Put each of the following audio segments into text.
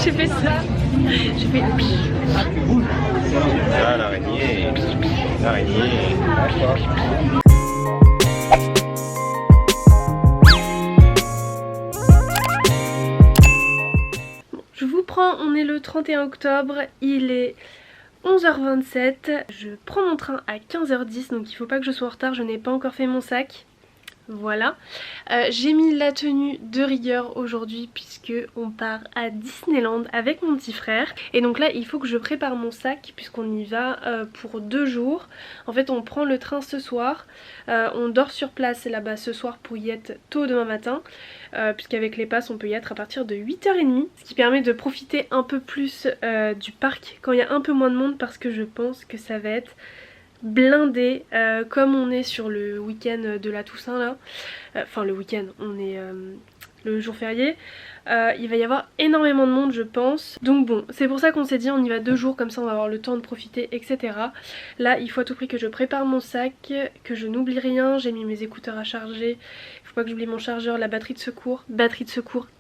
J'ai fait ça. J'ai fait... Ah, l'araignée. L'araignée. Je vous prends, on est le 31 octobre, il est 11h27. Je prends mon train à 15h10, donc il faut pas que je sois en retard, je n'ai pas encore fait mon sac. Voilà, j'ai mis la tenue de rigueur aujourd'hui puisque on part à Disneyland avec mon petit frère. Et donc là il faut que je prépare mon sac puisqu'on y va pour 2 jours. En fait on prend le train ce soir, on dort sur place là-bas ce soir pour y être tôt demain matin. Puisqu'avec les passes on peut y être à partir de 8h30. Ce qui permet de profiter un peu plus du parc quand il y a un peu moins de monde, parce que je pense que ça va être blindé, comme on est sur le week-end de la Toussaint là, enfin le week-end, on est le jour férié, il va y avoir énormément de monde je pense. Donc bon, c'est pour ça qu'on s'est dit on y va 2 jours, comme ça on va avoir le temps de profiter, etc. Là il faut à tout prix que je prépare mon sac, que je n'oublie rien. J'ai mis mes écouteurs à charger, il faut pas que j'oublie mon chargeur, la batterie de secours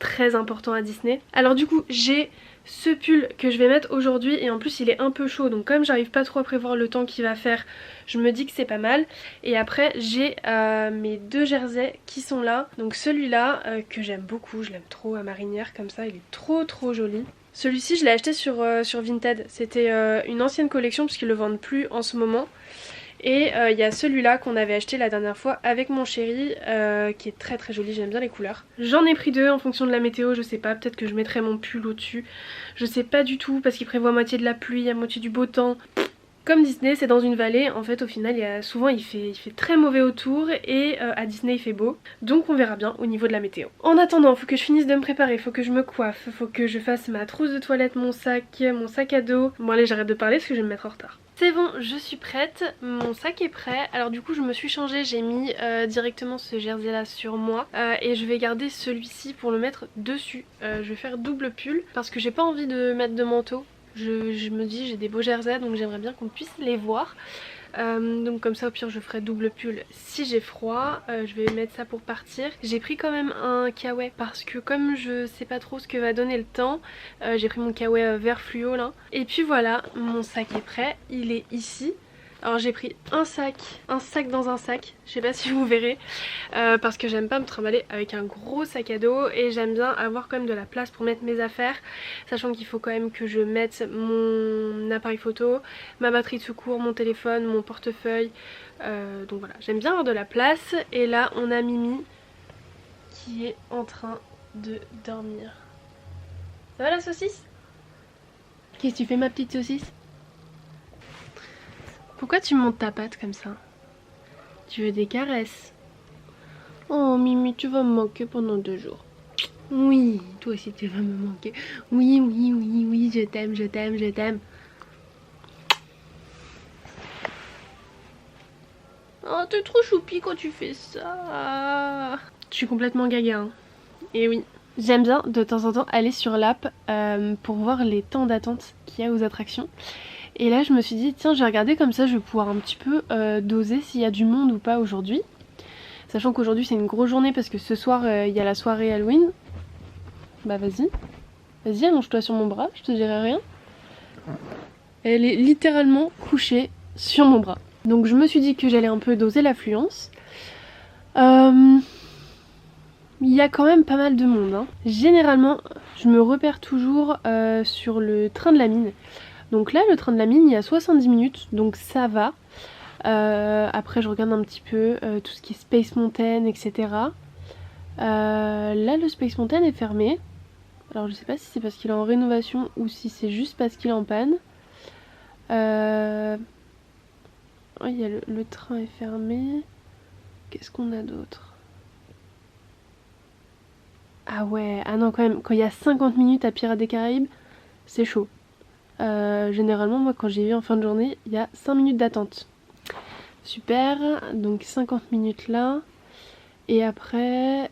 très important à Disney. Alors du coup j'ai ce pull que je vais mettre aujourd'hui, et en plus il est un peu chaud, donc comme j'arrive pas trop à prévoir le temps qu'il va faire, je me dis que c'est pas mal. Et après j'ai mes 2 jerseys qui sont là. Donc celui-là que j'aime beaucoup, je l'aime trop à marinière comme ça, il est trop joli. Celui-ci je l'ai acheté sur Vinted, c'était une ancienne collection puisqu'ils le vendent plus en ce moment. Et il y a celui-là qu'on avait acheté la dernière fois avec mon chéri, qui est très joli, j'aime bien les couleurs. J'en ai pris 2 en fonction de la météo, je sais pas, peut-être que je mettrai mon pull au-dessus, je sais pas du tout parce qu'il prévoit moitié de la pluie, à moitié du beau temps. Comme Disney c'est dans une vallée, en fait au final souvent il fait très mauvais autour, et à Disney il fait beau. Donc on verra bien au niveau de la météo. En attendant, faut que je finisse de me préparer, faut que je me coiffe, faut que je fasse ma trousse de toilette, mon sac à dos. Bon allez, j'arrête de parler parce que je vais me mettre en retard. C'est bon, je suis prête, mon sac est prêt. Alors du coup je me suis changée, j'ai mis directement ce jersey là sur moi, et je vais garder celui-ci pour le mettre dessus. Je vais faire double pull parce que j'ai pas envie de mettre de manteau. Je me dis j'ai des beaux jerseys donc j'aimerais bien qu'on puisse les voir. Donc comme ça au pire je ferai double pull si j'ai froid. Je vais mettre ça pour partir. J'ai pris quand même un kawaii parce que comme je sais pas trop ce que va donner le temps, j'ai pris mon kawaii vert fluo là. Et puis voilà, mon sac est prêt, il est ici. Alors j'ai pris un sac dans un sac, je sais pas si vous verrez, parce que j'aime pas me trimballer avec un gros sac à dos, et j'aime bien avoir quand même de la place pour mettre mes affaires, sachant qu'il faut quand même que je mette mon appareil photo, ma batterie de secours, mon téléphone, mon portefeuille, donc voilà, j'aime bien avoir de la place. Et là on a Mimi qui est en train de dormir. Ça va la saucisse? Qu'est-ce que tu fais ma petite saucisse? Pourquoi tu montes ta patte comme ça? Tu veux des caresses? Oh Mimi, tu vas me manquer pendant 2 jours. Oui, toi aussi tu vas me manquer. Oui, je t'aime. Oh, t'es trop choupi quand tu fais ça. Je suis complètement gaga, hein. Et oui. J'aime bien de temps en temps aller sur l'app pour voir les temps d'attente qu'il y a aux attractions. Et là je me suis dit tiens, je vais regarder, comme ça je vais pouvoir un petit peu doser s'il y a du monde ou pas aujourd'hui. Sachant qu'aujourd'hui c'est une grosse journée parce que ce soir il y a la soirée Halloween. Bah vas-y, allonge-toi sur mon bras, je te dirai rien. Elle est littéralement couchée sur mon bras. Donc je me suis dit que j'allais un peu doser l'affluence. Il y a quand même pas mal de monde, hein. Généralement je me repère toujours sur le train de la mine. Donc là le train de la mine il y a 70 minutes, donc ça va. Après je regarde un petit peu tout ce qui est Space Mountain, etc. Là le Space Mountain est fermé. Alors je sais pas si c'est parce qu'il est en rénovation ou si c'est juste parce qu'il est en panne. Oh, il y a le train est fermé. Qu'est-ce qu'on a d'autre? Ah ouais, ah non quand même, quand il y a 50 minutes à Pirates des Caraïbes, c'est chaud. Généralement moi quand j'y vais en fin de journée il y a 5 minutes d'attente. Super, donc 50 minutes là. Et après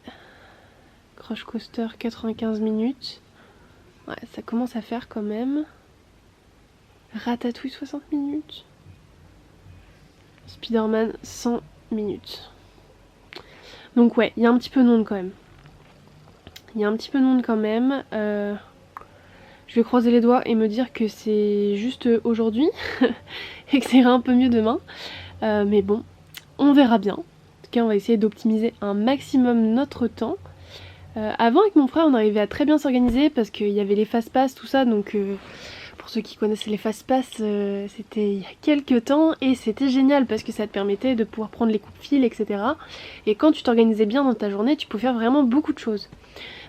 Crush Coaster 95 minutes. Ouais, ça commence à faire quand même. Ratatouille 60 minutes. Spider-Man 100 minutes. Donc ouais, il y a un petit peu de monde quand même. il y a un petit peu de monde quand même. Je vais croiser les doigts et me dire que c'est juste aujourd'hui et que ça ira un peu mieux demain. Mais bon, on verra bien. En tout cas, on va essayer d'optimiser un maximum notre temps. Avant, avec mon frère, on arrivait à très bien s'organiser parce qu'il y avait les fast-pass, tout ça. Donc, pour ceux qui connaissent les fast-pass, c'était il y a quelques temps et c'était génial parce que ça te permettait de pouvoir prendre les coups de fil, etc. Et quand tu t'organisais bien dans ta journée, tu pouvais faire vraiment beaucoup de choses.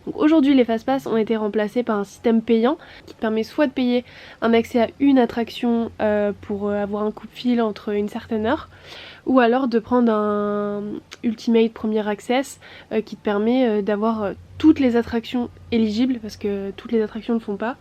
Donc aujourd'hui, les fast-pass ont été remplacés par un système payant qui te permet soit de payer un accès à une attraction pour avoir un coup de fil entre une certaine heure, ou alors de prendre un Ultimate Premier Access qui te permet d'avoir toutes les attractions éligibles, parce que toutes les attractions ne le font pas,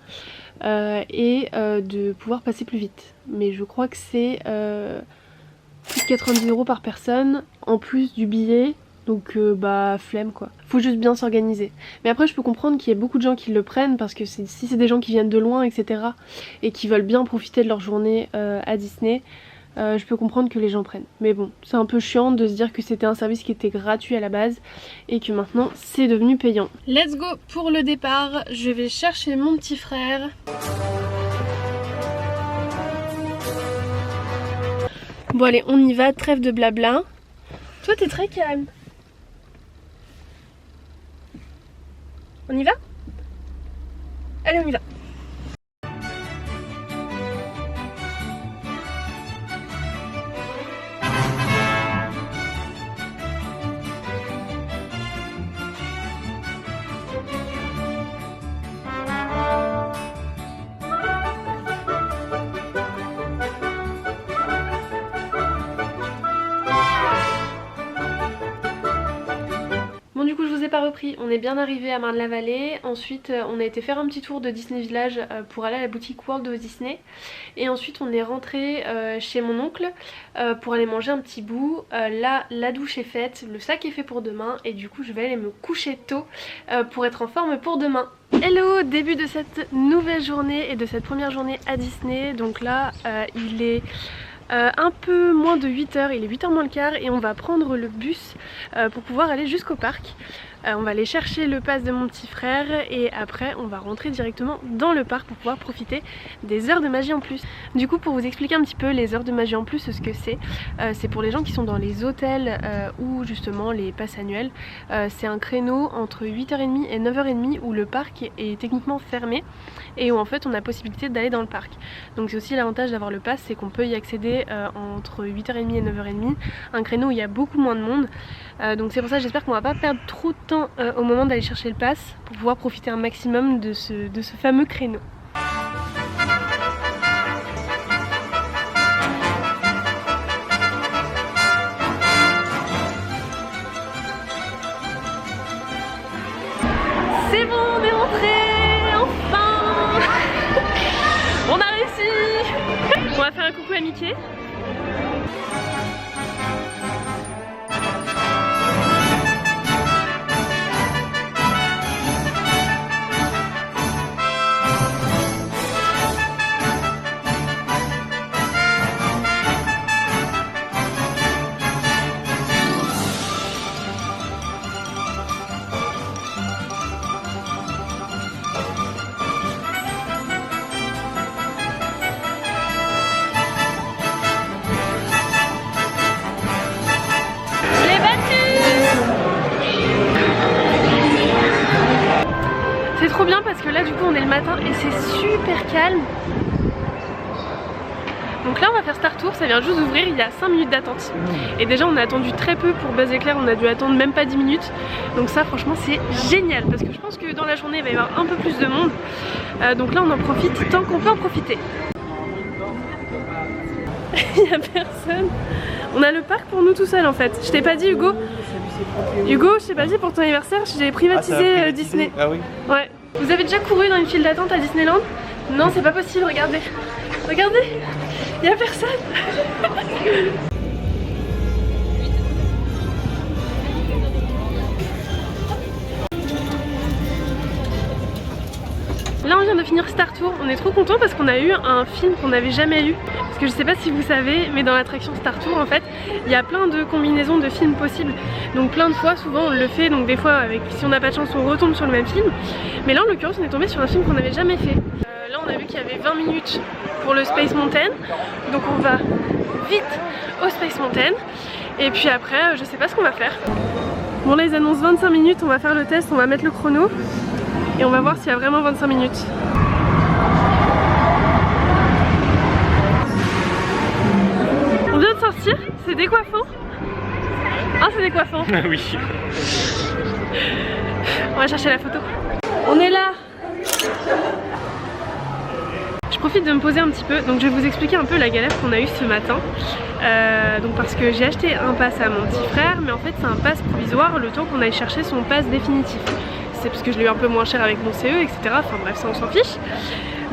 et de pouvoir passer plus vite. Mais je crois que c'est plus de 90 € par personne, en plus du billet. Donc bah flemme quoi. Faut juste bien s'organiser. Mais après je peux comprendre qu'il y ait beaucoup de gens qui le prennent parce que si c'est des gens qui viennent de loin etc. et qui veulent bien profiter de leur journée à Disney, je peux comprendre que les gens prennent. Mais bon, c'est un peu chiant de se dire que c'était un service qui était gratuit à la base et que maintenant c'est devenu payant. Let's go pour le départ. Je vais chercher mon petit frère. Bon allez, on y va, trêve de blabla. Toi t'es très calme. On y va? Allez, on y va. Bon du coup je vous ai pas repris, on est bien arrivé à Marne-la-Vallée, ensuite on a été faire un petit tour de Disney Village pour aller à la boutique World of Disney et ensuite on est rentré chez mon oncle pour aller manger un petit bout. Là la douche est faite, le sac est fait pour demain et du coup je vais aller me coucher tôt pour être en forme pour demain. Hello, début de cette nouvelle journée et de cette première journée à Disney. Donc là il est un peu moins de 8h, il est 8h moins le quart et on va prendre le bus pour pouvoir aller jusqu'au parc. On va aller chercher le pass de mon petit frère et après on va rentrer directement dans le parc pour pouvoir profiter des heures de magie en plus. Du coup pour vous expliquer un petit peu les heures de magie en plus, ce que c'est pour les gens qui sont dans les hôtels ou justement les passes annuelles. C'est un créneau entre 8h30 et 9h30 où le parc est techniquement fermé et où en fait on a possibilité d'aller dans le parc. Donc c'est aussi l'avantage d'avoir le pass, c'est qu'on peut y accéder entre 8h30 et 9h30, un créneau où il y a beaucoup moins de monde. Donc c'est pour ça j'espère qu'on va pas perdre trop de temps au moment d'aller chercher le pass pour pouvoir profiter un maximum de ce fameux créneau. C'est bon, on est rentré, enfin. On a réussi. On va faire un coucou à Mickey. C'est trop bien parce que là du coup on est le matin et c'est super calme. Donc là on va faire Star Tour, ça vient juste d'ouvrir, il y a 5 minutes d'attente. Et déjà on a attendu très peu pour Buzz Éclair, on a dû attendre même pas 10 minutes. Donc ça franchement c'est génial parce que je pense que dans la journée il va y avoir un peu plus de monde. Donc là on en profite tant qu'on peut en profiter. Il n'y a personne. On a le parc pour nous tout seul en fait. Je t'ai pas dit Hugo. Hugo, je t'ai pas dit pour ton anniversaire, j'ai privatisé Disney. Ah oui. Ouais. Vous avez déjà couru dans une file d'attente à Disneyland? Non, c'est pas possible, regardez. Regardez, il y a personne. Là on vient de finir Star Tour, on est trop content parce qu'on a eu un film qu'on n'avait jamais eu. Parce que je sais pas si vous savez, mais dans l'attraction Star Tour en fait, il y a plein de combinaisons de films possibles. Donc plein de fois, souvent on le fait, donc des fois avec, si on n'a pas de chance on retombe sur le même film. Mais là en l'occurrence on est tombé sur un film qu'on n'avait jamais fait. Là on a vu qu'il y avait 20 minutes pour le Space Mountain. Donc on va vite au Space Mountain. Et puis après je sais pas ce qu'on va faire. Bon là ils annoncent 25 minutes, on va faire le test, on va mettre le chrono. Et on va voir s'il y a vraiment 25 minutes. On vient de sortir, c'est décoiffant. Ah c'est décoiffant. Oui. On va chercher la photo. On est là. Je profite de me poser un petit peu, donc je vais vous expliquer un peu la galère qu'on a eue ce matin. Donc parce que j'ai acheté un pass à mon petit frère, mais en fait c'est un pass provisoire le temps qu'on aille chercher son pass définitif. C'est parce que je l'ai eu un peu moins cher avec mon CE, etc. Enfin bref, ça on s'en fiche.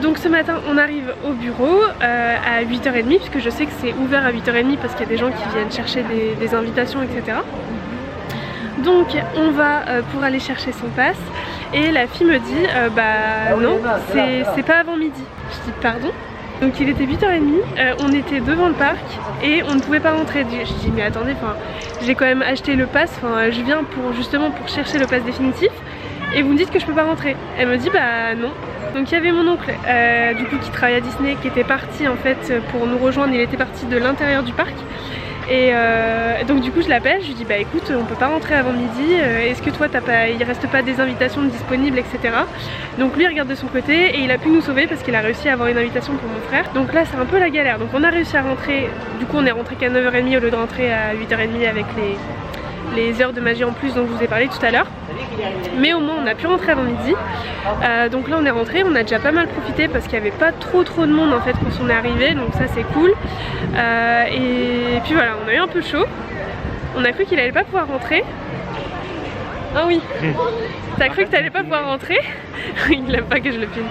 Donc ce matin on arrive au bureau à 8h30, puisque je sais que c'est ouvert à 8h30 parce qu'il y a des gens qui viennent chercher des invitations, etc. Donc on va pour aller chercher son pass et la fille me dit bah non, c'est pas avant midi. Je dis pardon. Donc il était 8h30, on était devant le parc et on ne pouvait pas rentrer. Je dis mais attendez, j'ai quand même acheté le pass, je viens justement pour chercher le pass définitif et vous me dites que je peux pas rentrer. Elle me dit bah non. Donc il y avait mon oncle du coup qui travaille à Disney qui était parti en fait pour nous rejoindre, il était parti de l'intérieur du parc. Et donc du coup je l'appelle, je lui dis bah écoute on peut pas rentrer avant midi, est-ce que toi il reste pas des invitations disponibles, etc. Donc lui il regarde de son côté et il a pu nous sauver parce qu'il a réussi à avoir une invitation pour mon frère. Donc là c'est un peu la galère, donc on a réussi à rentrer, du coup on est rentré qu'à 9h30 au lieu de rentrer à 8h30 avec les heures de magie en plus dont je vous ai parlé tout à l'heure. Mais au moins on a pu rentrer avant midi. Donc là on est rentré, on a déjà pas mal profité parce qu'il n'y avait pas trop de monde en fait quand on est arrivé, donc ça c'est cool. Et puis voilà, on a eu un peu chaud. On a cru qu'il allait pas pouvoir rentrer. Ah oui. T'as cru que t'allais pas pouvoir rentrer? Il n'aime pas que je le filme.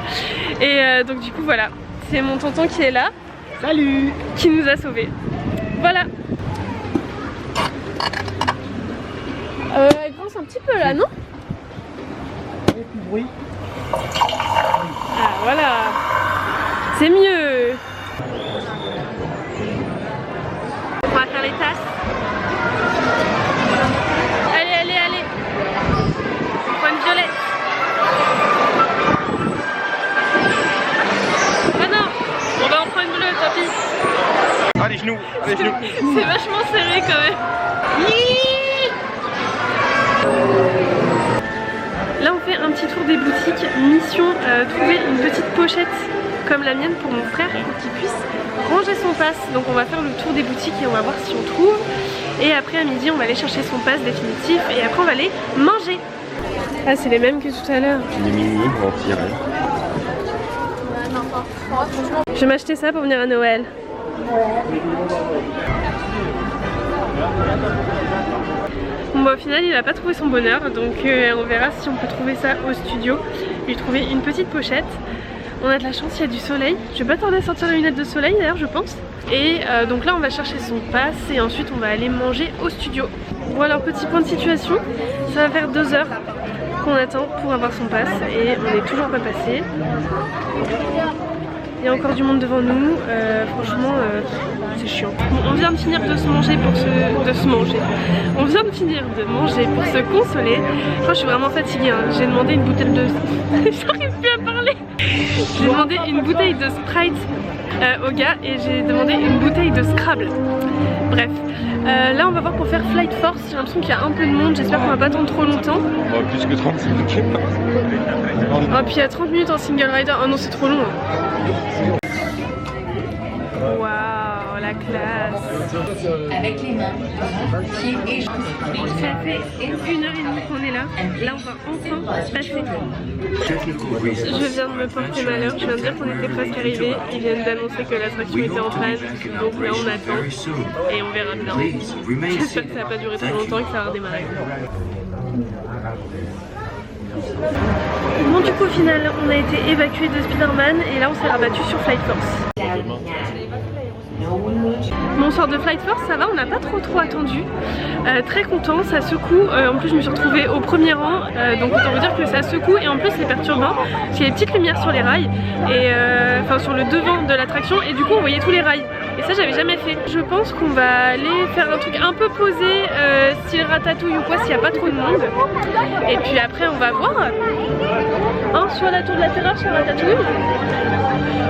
Et donc du coup voilà, c'est mon tonton qui est là. Salut. Qui nous a sauvés. Voilà. Elle grince un petit peu là, non? Oui. Ah voilà. C'est mieux. On va faire les tasses. Allez, allez, allez. On prend une violette. Ah non, on va en prendre une bleue, tant pis. Ah les genoux, les genoux. C'est vachement serré quand même. Là on fait un petit tour des boutiques, mission trouver une petite pochette comme la mienne pour mon frère pour qu'il puisse ranger son pass. Donc on va faire le tour des boutiques et on va voir si on trouve. Et après à midi on va aller chercher son pass définitif et après on va aller manger. Ah c'est les mêmes que tout à l'heure. Les mini vont tirer. Je vais m'acheter ça pour venir à Noël. Bon bah, au final il a pas trouvé son bonheur, donc on verra si on peut trouver ça au studio, lui trouver une petite pochette. On a de la chance, il y a du soleil, je vais pas tarder à sortir les lunettes de soleil d'ailleurs je pense. Et donc là on va chercher son pass et ensuite on va aller manger au studio. Bon alors petit point de situation, ça va faire 2 heures qu'on attend pour avoir son pass et on n'est toujours pas passé. Il y a encore du monde devant nous, franchement c'est chiant. Bon, on vient de finir de se manger pour On vient de finir de manger pour se consoler. Je suis vraiment fatiguée, hein. J'ai demandé une bouteille de... J'arrive plus à parler. J'ai demandé une bouteille de Sprite au gars et j'ai demandé une bouteille de Scrabble. Bref, là on va voir pour faire Flight Force. J'ai l'impression qu'il y a un peu de monde, j'espère qu'on va pas attendre trop longtemps. Oh, plus que 30 minutes. Ah puis il y a 30 minutes en single rider, oh non c'est trop long. Waouh, la classe. Avec les mains, pieds et genoux. Ça fait 1h30 qu'on est là. Là on va enfin passer. Je viens de me porter malheur, je viens de dire qu'on était presque arrivés. Ils viennent d'annoncer que l'attraction était en panne. Donc là on attend et on verra bien. J'espère que ça va pas durer trop longtemps et que ça va redémarrer. Bon du coup au final on a été évacué de Spider-Man et là on s'est rabattu sur Flight Force. Mon sort de Flight Force, ça va, on n'a pas trop attendu. Très content, ça secoue. En plus, je me suis retrouvée au premier rang, donc autant vous dire que ça secoue. Et en plus, c'est perturbant parce qu'il y a des petites lumières sur les rails, et enfin sur le devant de l'attraction, et du coup, on voyait tous les rails. Et ça, j'avais jamais fait. Je pense qu'on va aller faire un truc un peu posé, style Ratatouille ou quoi, s'il n'y a pas trop de monde. Et puis après, on va voir. Hein, soit la tour de la terreur, soit Ratatouille.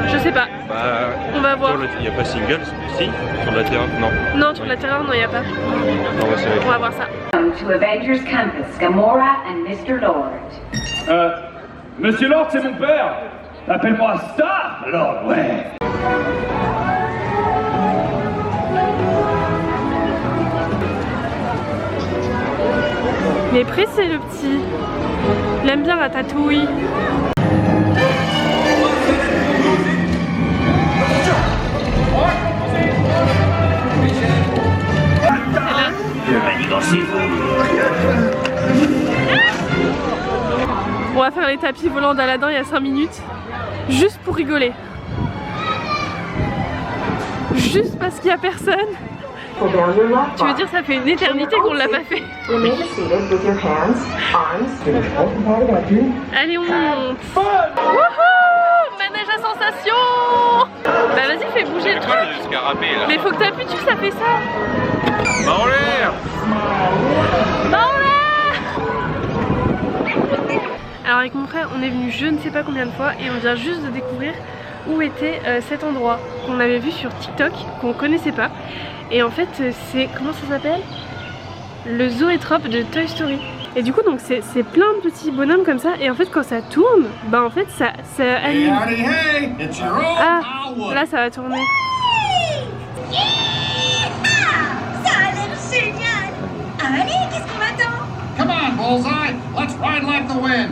Je sais pas. Bah, on va voir. Il n'y a pas single, si? Sur la terreur, non. Non, sur la terreur, non, il n'y a pas. Non, bah, on va voir ça. To Avengers Campus, Gamora and Mr. Lord. Monsieur Lord, c'est mon père. Appelle-moi Star, Lord, ouais. Il est pressé le petit. Il aime bien Ratatouille. On va faire les tapis volants d'Aladin il y a 5 minutes. Juste pour rigoler. Juste parce qu'il n'y a personne. Tu veux dire ça fait une éternité qu'on l'a pas fait. Allez on monte. Wouhou, manège à sensation. Bah vas-y fais bouger le truc. Mais faut que t'appuies dessus, ça fait ça. Bah en l'air. Bah en l'air. Alors avec mon frère on est venu je ne sais pas combien de fois et on vient juste de découvrir où était cet endroit qu'on avait vu sur TikTok, qu'on connaissait pas. Et en fait c'est, comment ça s'appelle? Le Zoetrope de Toy Story. Et du coup donc c'est plein de petits bonhommes comme ça, et en fait quand ça tourne, bah en fait ça anime. Ah, là ça va tourner. Allez, qu'est-ce qu'on attend? Come on, Bullseye! Let's ride like the wind!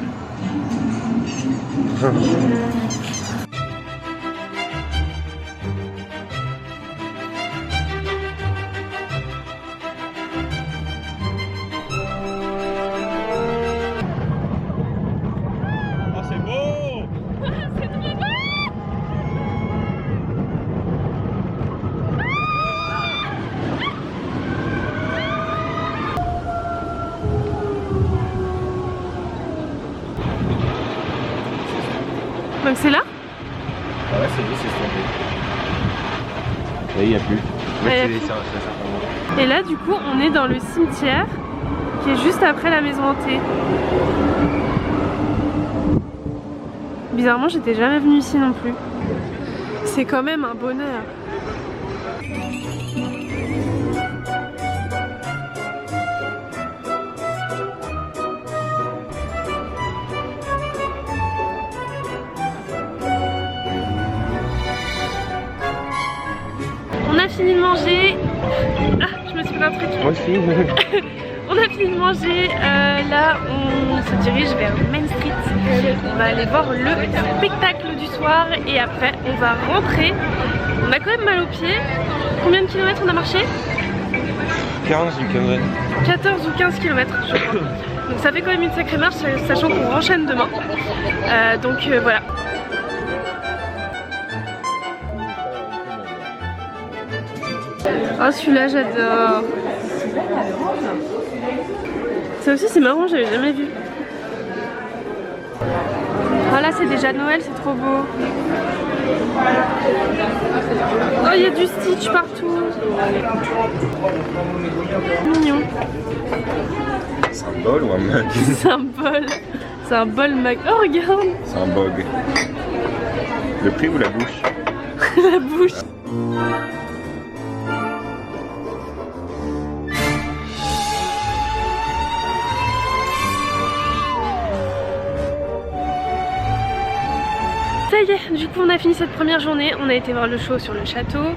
Oh, c'est beau. C'est trop beau. Donc c'est là? Ah ouais, c'est beau, c'est tombé. Là, il n'y a plus. Ah, y a plus. Et là du coup on est dans le cimetière qui est juste après la maison hantée. Bizarrement j'étais jamais venue ici non plus. C'est quand même un bonheur. On a fini de manger. Ah, je me suis fait un truc. Moi aussi. On a fini de manger. Là, on se dirige vers Main Street. On va aller voir le spectacle du soir et après, on va rentrer. On a quand même mal aux pieds. Combien de kilomètres on a marché? 15, une quinzaine. 14 ou 15 km, je crois. Donc ça fait quand même une sacrée marche, sachant qu'on enchaîne demain. Donc voilà. Oh celui-là j'adore. Ça aussi c'est marrant, j'avais jamais vu. Oh là c'est déjà Noël, c'est trop beau. Oh il y a du Stitch partout. Mignon. C'est un bol ou un mug? C'est un bol. C'est un bol mag. Oh regarde. C'est un bog. Le prix ou la bouche? La bouche. Ça y est, du coup on a fini cette première journée, on a été voir le show sur le château.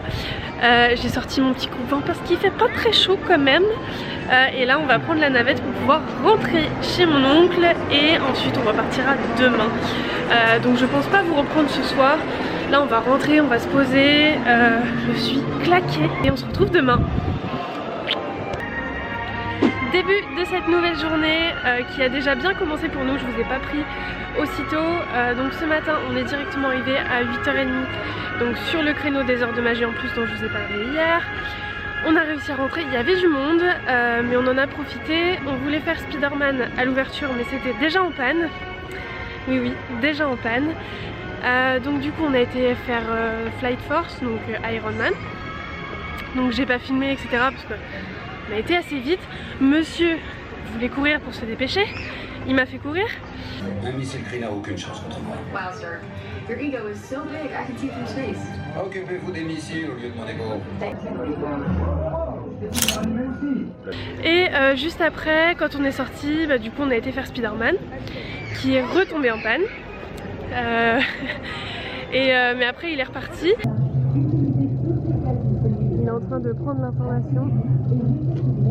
J'ai sorti mon petit coupe-vent parce qu'il fait pas très chaud quand même. Et là on va prendre la navette pour pouvoir rentrer chez mon oncle et ensuite on repartira demain. Donc je pense pas vous reprendre ce soir. Là on va rentrer, on va se poser. Je suis claquée et on se retrouve demain. Des début de cette nouvelle journée qui a déjà bien commencé pour nous, je vous ai pas pris aussitôt. Donc ce matin on est directement arrivé à 8h30, donc sur le créneau des heures de magie en plus dont je vous ai parlé hier. On a réussi à rentrer, il y avait du monde, mais on en a profité. On voulait faire Spider-Man à l'ouverture mais c'était déjà en panne. Oui, déjà en panne. Donc du coup on a été faire Flight Force, donc Iron Man. Donc j'ai pas filmé etc parce qu'on a été assez vite. Monsieur voulait courir pour se dépêcher, il m'a fait courir. Un missile Kree n'a aucune chance contre moi. Wow, sir. Your ego is so big, I can see it from space. Occupez-vous des missiles au lieu de mon ego. Et juste après, quand on est sorti, du coup on a été faire Spider-Man, qui est retombé en panne. Mais après il est reparti. Il est en train de prendre l'information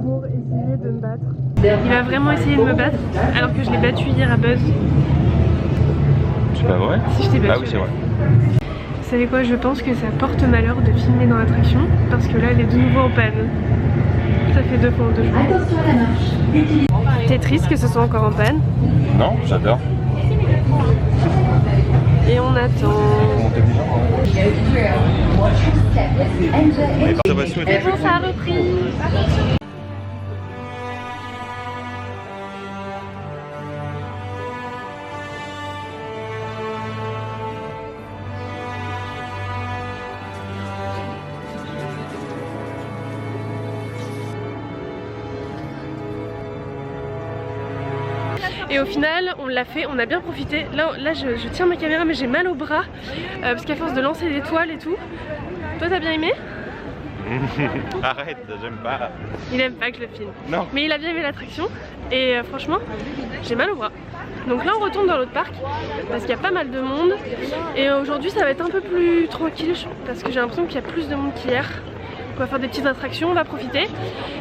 pour essayer de me battre. Il va vraiment essayer de me battre alors que je l'ai battu hier à Buzz. C'est pas vrai? Si je t'ai battu. Ah oui c'est vrai. Vous savez quoi, je pense que ça porte malheur de filmer dans l'attraction parce que là elle est de nouveau en panne. Ça fait 2 fois en 2 jours. T'es triste que ce soit encore en panne? Non, j'adore. Et on attend. Et bon, ça a repris. Et au final on l'a fait, on a bien profité. Là je tiens ma caméra mais j'ai mal au bras parce qu'à force de lancer des toiles et tout. Toi t'as bien aimé? Arrête, j'aime pas. Il aime pas que je le filme. Non. Mais il a bien aimé l'attraction et franchement j'ai mal au bras. Donc là on retourne dans l'autre parc parce qu'il y a pas mal de monde. Et aujourd'hui ça va être un peu plus tranquille parce que j'ai l'impression qu'il y a plus de monde qu'hier. On va faire des petites attractions, on va profiter.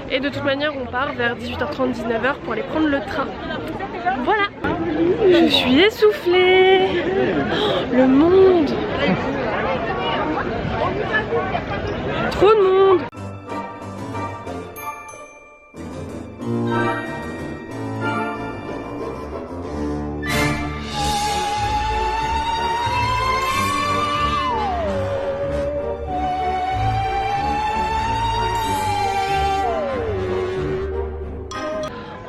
Et de toute manière on part vers 18h30, 19h pour aller prendre le train. Voilà. Je suis essoufflée. Oh, le monde. Trop de monde.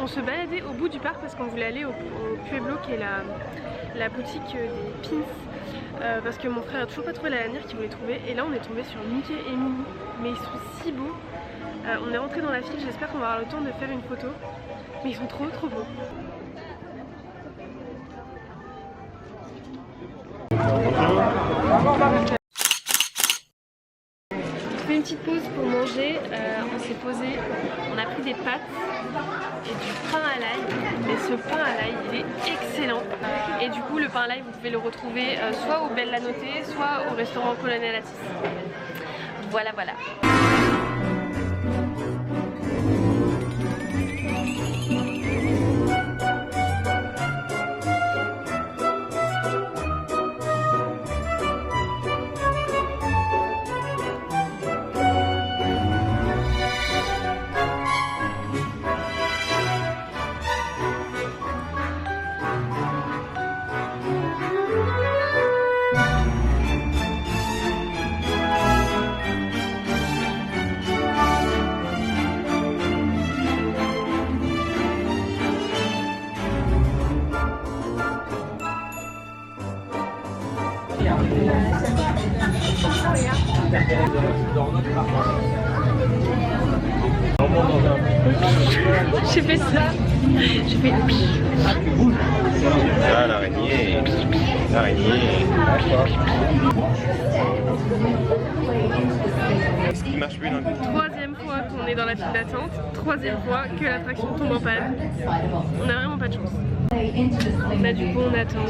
On se baladait au bout du parc parce qu'on voulait aller au Pueblo qui est la boutique des pins parce que mon frère a toujours pas trouvé la lanière qu'il voulait trouver et là on est tombé sur Mickey et Minnie mais ils sont si beaux. On est rentré dans la file, j'espère qu'on va avoir le temps de faire une photo mais ils sont trop beaux. On fait une petite pause pour manger, on s'est posé, on a pris des pâtes et du pain à l'ail, mais ce pain à l'ail il est excellent et du coup le pain à l'ail vous pouvez le retrouver soit au Bella Notte, soit au restaurant Colonel Atis. Voilà. J'ai fait ça. J'ai fait Ah, l'araignée. Ce qui marche plus d'un coup. 3e fois qu'on est dans la file d'attente, 3e fois que l'attraction tombe en panne. On a vraiment pas de chance. Bah du coup on attend.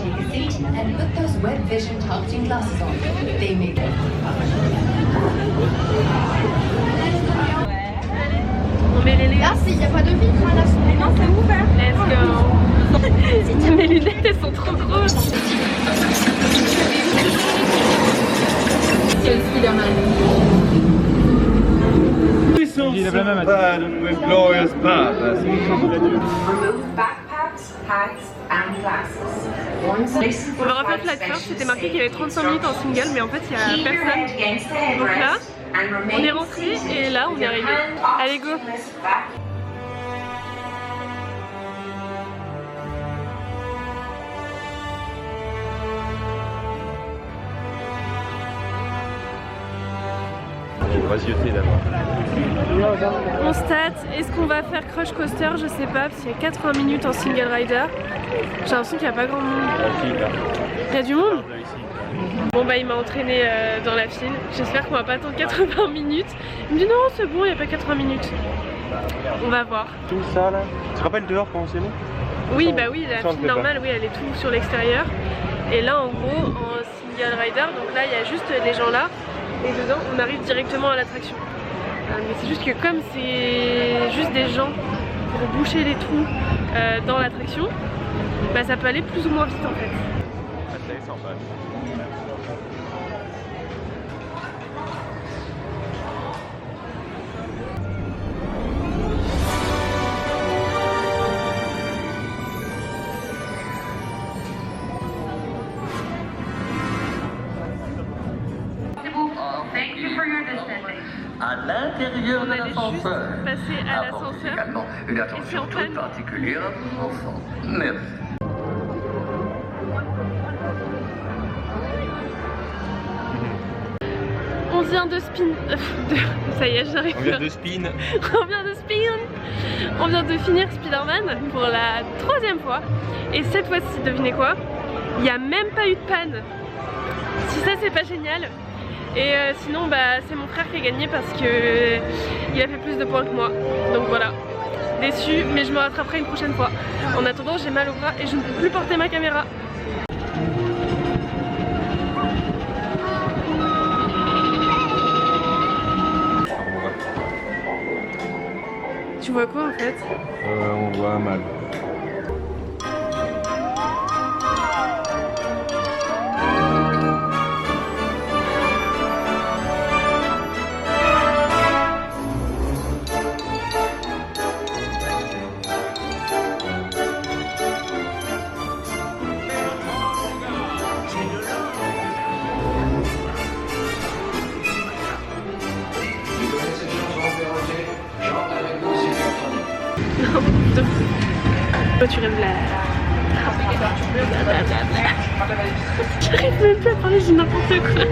On met les lunettes. Là, il n'y a pas de vitre, là, non, c'est ouvert. Let's go. Mes lunettes, elles sont trop grosses. C'est le Spider-Man. Puissant. il lève la main, Pas le même glorious pas. Remove backpacks, hats, and glasses. On va refaire Flat First, c'était marqué qu'il y avait 35 minutes en single, mais en fait il n'y a personne. Donc là, on est rentré et là on est arrivé. Allez go! On va zioter d'abord. On stat, est-ce qu'on va faire Crush Coaster? Je sais pas, parce qu'il y a 80 minutes en single rider. J'ai l'impression qu'il n'y a pas grand monde. Il y a du monde? Bon bah il m'a entraîné dans la file. J'espère qu'on va pas attendre 80 minutes. Il me dit non c'est bon, il n'y a pas 80 minutes. On va voir. Tout ça là. Tu te rappelles dehors quand on s'est mis? Oui bah oui, la file normale, oui elle est tout sur l'extérieur. Et là en gros en single rider, donc là il y a juste les gens là. Et dedans on arrive directement à l'attraction. Mais c'est juste que comme c'est juste des gens pour boucher les trous dans l'attraction, bah ça peut aller plus ou moins vite en fait. Thank you for your distancing. À l'intérieur On de allait juste l'ascenseur. passer à Apportez l'ascenseur. également une Et attention puis en toute panne. particulière à vos enfants. Merci. On vient de spin. Ça y est, j'arrive. On vient de spin. On vient de spin. On vient de finir Spider-Man pour la 3e fois. Et cette fois-ci, devinez quoi? Il n'y a même pas eu de panne. Si ça c'est pas génial. Et sinon bah c'est mon frère qui a gagné parce que il a fait plus de points que moi. Donc voilà. Déçu, mais je me rattraperai une prochaine fois. En attendant, j'ai mal au bras et je ne peux plus porter ma caméra. Tu vois quoi en fait? On voit mal. Clôturer le blague. J'arrive même plus à parler, j'ai n'importe quoi.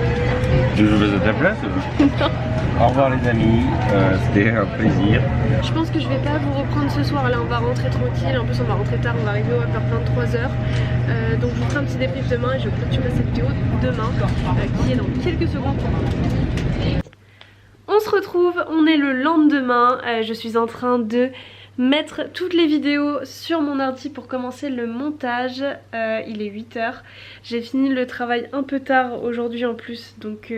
Tu veux que je fasse à ta place? Non. Au revoir les amis, c'était un plaisir. Je pense que je vais pas vous reprendre ce soir, là on va rentrer tranquille, en plus on va rentrer tard, on va arriver au Upper 23h. Donc je vous ferai un petit débrief demain et je clôturerai cette vidéo demain, qui est dans quelques secondes. On se retrouve, on est le lendemain, je suis en train de mettre toutes les vidéos sur mon ordi pour commencer le montage. Il est 8h. J'ai fini le travail un peu tard aujourd'hui en plus, donc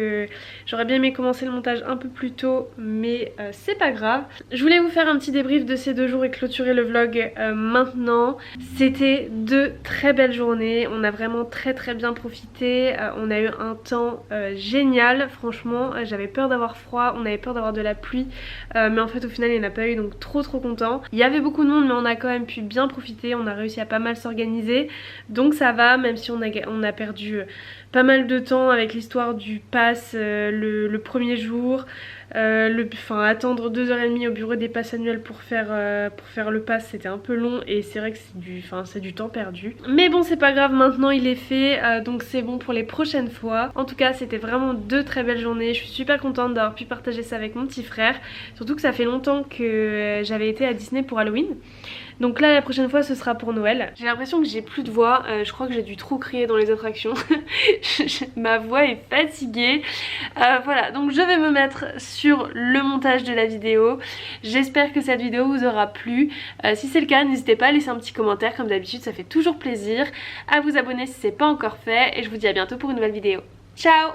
j'aurais bien aimé commencer le montage un peu plus tôt, mais c'est pas grave. Je voulais vous faire un petit débrief de ces 2 jours et clôturer le vlog maintenant. C'était 2 très belles journées, on a vraiment très bien profité, on a eu un temps génial, franchement j'avais peur d'avoir froid, on avait peur d'avoir de la pluie, mais en fait au final il n'y en a pas eu, donc trop content. Il y avait beaucoup de monde mais on a quand même pu bien profiter, on a réussi à pas mal s'organiser, donc ça va, même si on a perdu pas mal de temps avec l'histoire du pass le premier jour, attendre 2h30 au bureau des passes annuelles pour faire le pass, c'était un peu long et c'est vrai que c'est du temps perdu. Mais bon c'est pas grave, maintenant il est fait, donc c'est bon pour les prochaines fois. En tout cas c'était vraiment 2 très belles journées, je suis super contente d'avoir pu partager ça avec mon petit frère, surtout que ça fait longtemps que j'avais été à Disney pour Halloween. Donc là la prochaine fois ce sera pour Noël. J'ai l'impression que j'ai plus de voix, je crois que j'ai dû trop crier dans les attractions. Ma voix est fatiguée. Voilà, donc je vais me mettre sur le montage de la vidéo. J'espère que cette vidéo vous aura plu. Si c'est le cas, n'hésitez pas à laisser un petit commentaire comme d'habitude, ça fait toujours plaisir. À vous abonner si c'est pas encore fait et je vous dis à bientôt pour une nouvelle vidéo. Ciao!